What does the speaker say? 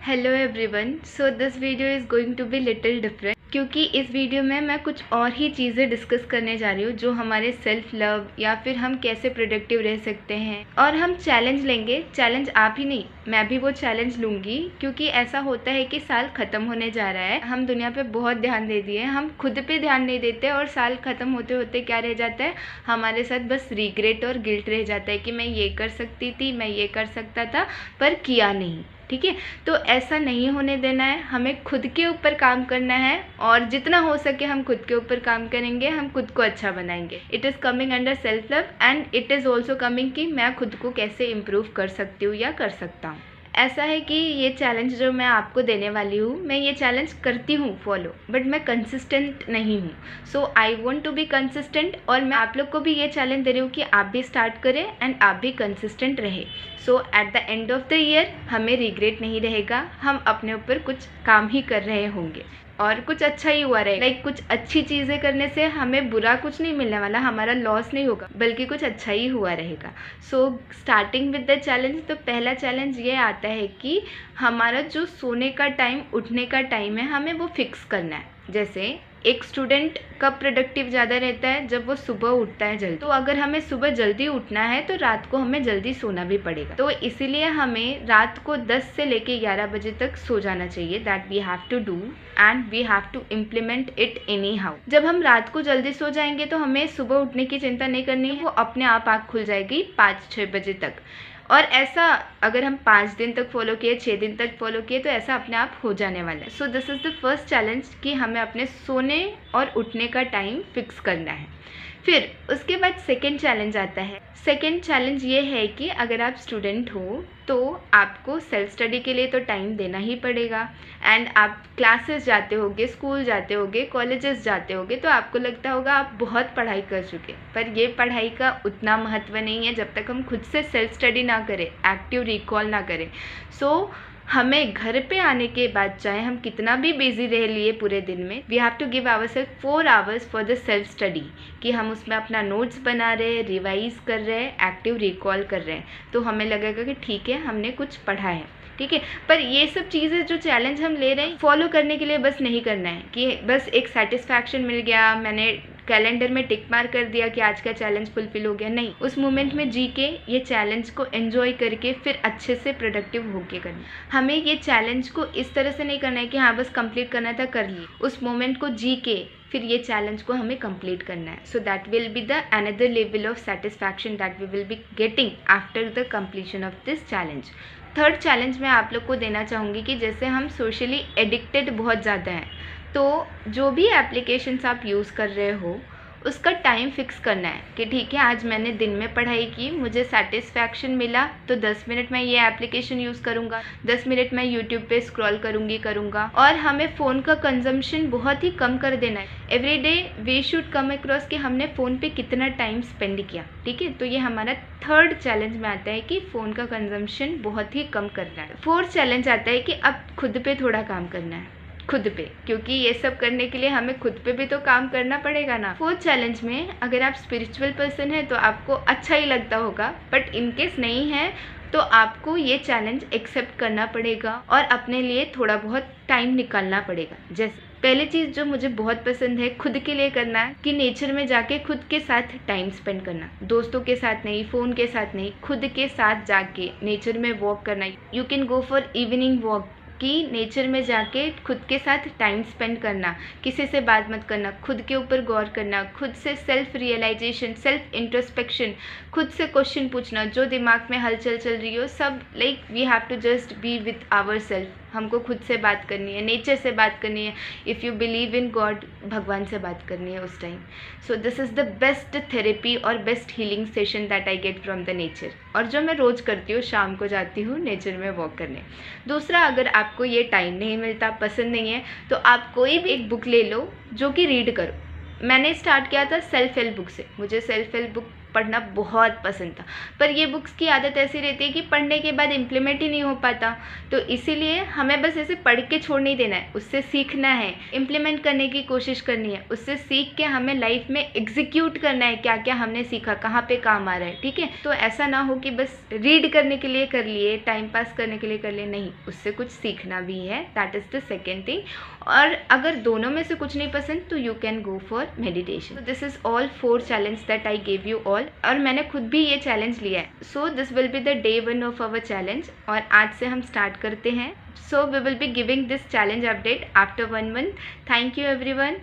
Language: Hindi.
Hello everyone. So this video is going to be little different क्योंकि इस वीडियो में मैं कुछ और ही चीज़ें डिस्कस करने जा रही हूँ जो हमारे सेल्फ लव या फिर हम कैसे प्रोडक्टिव रह सकते हैं। और हम चैलेंज लेंगे। चैलेंज आप ही नहीं, मैं भी वो चैलेंज लूँगी क्योंकि ऐसा होता है कि साल ख़त्म होने जा रहा है। हम दुनिया पे बहुत ध्यान दे दिए, हम खुद पे ध्यान नहीं देते और साल ख़त्म होते होते क्या रह जाता है, हमारे साथ बस रिग्रेट और गिल्ट रह जाता है कि मैं ये कर सकती थी, मैं ये कर सकता था पर किया नहीं। ठीक है, तो ऐसा नहीं होने देना है, हमें खुद के ऊपर काम करना है और जितना हो सके हम खुद के ऊपर काम करेंगे, हम खुद को अच्छा बनाएंगे। It is coming under self love and it is also coming कि मैं खुद को कैसे इम्प्रूव कर सकती हूँ या कर सकता हूँ। ऐसा है कि ये चैलेंज जो मैं आपको देने वाली हूँ, मैं ये चैलेंज करती हूँ फॉलो, बट मैं कंसिस्टेंट नहीं हूँ। So I want to be consistent और मैं आप लोग को भी ये चैलेंज दे रही हूँ कि आप भी स्टार्ट करें एंड आप भी कंसिस्टेंट रहे। So at the end of the year हमें रिग्रेट नहीं रहेगा, हम अपने ऊपर कुछ काम ही कर रहे होंगे और कुछ अच्छा ही हुआ रहेगा। लाइक कुछ अच्छी चीज़ें करने से हमें बुरा कुछ नहीं मिलने वाला, हमारा लॉस नहीं होगा बल्कि कुछ अच्छा ही हुआ रहेगा। So starting with the challenge, तो पहला चैलेंज ये आता है कि हमारा जो सोने का टाइम, उठने का टाइम है, हमें वो फिक्स करना है। जैसे एक स्टूडेंट कब प्रोडक्टिव ज़्यादा रहता है, जब वो सुबह उठता है जल्दी। तो अगर हमें सुबह जल्दी उठना है तो रात को हमें जल्दी सोना भी पड़ेगा। तो इसीलिए हमें रात को 10 से लेके 11 बजे तक सो जाना चाहिए। That we have to do and we have to implement it anyhow. जब हम रात को जल्दी सो जाएंगे तो हमें सुबह उठने की चिंता नहीं करनी है, वो अपने आप आँख खुल जाएगी 5-6 बजे तक। और ऐसा अगर हम 5 दिन तक फॉलो किए, 6 दिन तक फॉलो किए तो ऐसा अपने आप हो जाने वाला है। So this is the first challenge कि हमें अपने सोने और उठने का टाइम फिक्स करना है। फिर उसके बाद सेकेंड चैलेंज आता है। सेकेंड चैलेंज ये है कि अगर आप स्टूडेंट हो तो आपको सेल्फ स्टडी के लिए तो टाइम देना ही पड़ेगा एंड आप क्लासेस जाते होगे, स्कूल जाते होगे, कॉलेजेस जाते होगे, तो आपको लगता होगा आप बहुत पढ़ाई कर चुके, पर ये पढ़ाई का उतना महत्व नहीं है जब तक हम खुद से सेल्फ स्टडी ना करें, एक्टिव रिकॉल ना करें। सो हमें घर पे आने के बाद चाहे हम कितना भी बिजी रह लिए पूरे दिन में, we have to give our self 4 hours for the self study कि हम उसमें अपना नोट्स बना रहे हैं, रिवाइज कर रहे हैं, एक्टिव रिकॉल कर रहे हैं। तो हमें लगेगा कि ठीक है, हमने कुछ पढ़ा है। ठीक है, पर ये सब चीज़ें जो चैलेंज हम ले रहे हैं फॉलो करने के लिए बस नहीं करना है कि बस एक सेटिस्फैक्शन मिल गया, मैंने कैलेंडर में टिक मार कर दिया कि आज का चैलेंज फुलफिल हो गया। नहीं, उस मोमेंट में जी के ये चैलेंज को एंजॉय करके फिर अच्छे से प्रोडक्टिव होके करना। हमें ये चैलेंज को इस तरह से नहीं करना है कि हाँ बस कंप्लीट करना था कर लिए, उस मोमेंट को जी के फिर ये चैलेंज को हमें कंप्लीट करना है। So that will be the another level of satisfaction that we will be getting after the completion of this challenge. Third challenge मैं आप लोग को देना चाहूँगी कि जैसे हम सोशली एडिक्टेड बहुत ज़्यादा हैं, तो जो भी एप्लीकेशंस आप यूज़ कर रहे हो उसका टाइम फिक्स करना है कि ठीक है, आज मैंने दिन में पढ़ाई की, मुझे सेटिस्फैक्शन मिला तो 10 मिनट मैं ये एप्लीकेशन यूज़ करूँगा, 10 मिनट मैं यूट्यूब पे स्क्रॉल करूँगा। और हमें फ़ोन का कंजम्पशन बहुत ही कम कर देना है। Every day we should come across कि हमने फ़ोन पे कितना टाइम स्पेंड किया। ठीक है, तो ये हमारा थर्ड चैलेंज में आता है कि फ़ोन का कंजम्पशन बहुत ही कम करना है। फोर्थ चैलेंज आता है कि अब खुद पे थोड़ा काम करना है, खुद पे, क्योंकि ये सब करने के लिए हमें खुद पे भी तो काम करना पड़ेगा ना। फोर्थ चैलेंज में अगर आप स्पिरिचुअल पर्सन है तो आपको अच्छा ही लगता होगा, बट इनकेस नहीं है तो आपको ये चैलेंज एक्सेप्ट करना पड़ेगा और अपने लिए थोड़ा बहुत टाइम निकालना पड़ेगा। जैसे पहली चीज़ जो मुझे बहुत पसंद है खुद के लिए करना है कि नेचर में जाके खुद के साथ टाइम स्पेंड करना। दोस्तों के साथ नहीं, फ़ोन के साथ नहीं, खुद के साथ जाके नेचर में वॉक करना। You can go for evening walk कि नेचर में जाके खुद के साथ टाइम स्पेंड करना, किसी से बात मत करना, खुद के ऊपर गौर करना, खुद से सेल्फ रियलाइजेशन, सेल्फ इंट्रोस्पेक्शन, खुद से क्वेश्चन पूछना, जो दिमाग में हलचल चल रही हो सब। Like we have to just be with our self. हमको खुद से बात करनी है, नेचर से बात करनी है। If you believe in God, भगवान से बात करनी है उस time. So this is the best therapy और best healing session that I get from the nature, और जो मैं रोज़ करती हूँ, शाम को जाती हूँ नेचर में वॉक करने। दूसरा, अगर आपको ये टाइम नहीं मिलता, पसंद नहीं है, तो आप कोई भी एक बुक ले लो जो कि रीड करो। मैंने स्टार्ट किया था सेल्फ हेल्प बुक से। मुझे सेल्फ हेल्प बुक पढ़ना बहुत पसंद था, पर ये बुक्स की आदत ऐसी रहती है कि पढ़ने के बाद इम्प्लीमेंट ही नहीं हो पाता। तो इसीलिए हमें बस ऐसे पढ़ के छोड़ नहीं देना है, उससे सीखना है, इम्प्लीमेंट करने की कोशिश करनी है, उससे सीख के हमें लाइफ में एग्जीक्यूट करना है, क्या क्या हमने सीखा, कहाँ पे काम आ रहा है। ठीक है, तो ऐसा ना हो कि बस रीड करने के लिए कर लिए, टाइम पास करने के लिए कर लिए, नहीं, उससे कुछ सीखना भी है। That is the second thing. और अगर दोनों में से कुछ नहीं पसंद तो you can go for meditation. This is all 4 challenge that I gave you all, और मैंने खुद भी ये चैलेंज लिया है। So this will be the day 1 of our challenge, और आज से हम स्टार्ट करते हैं। So we will be giving this challenge update after 1 month. Thank you everyone.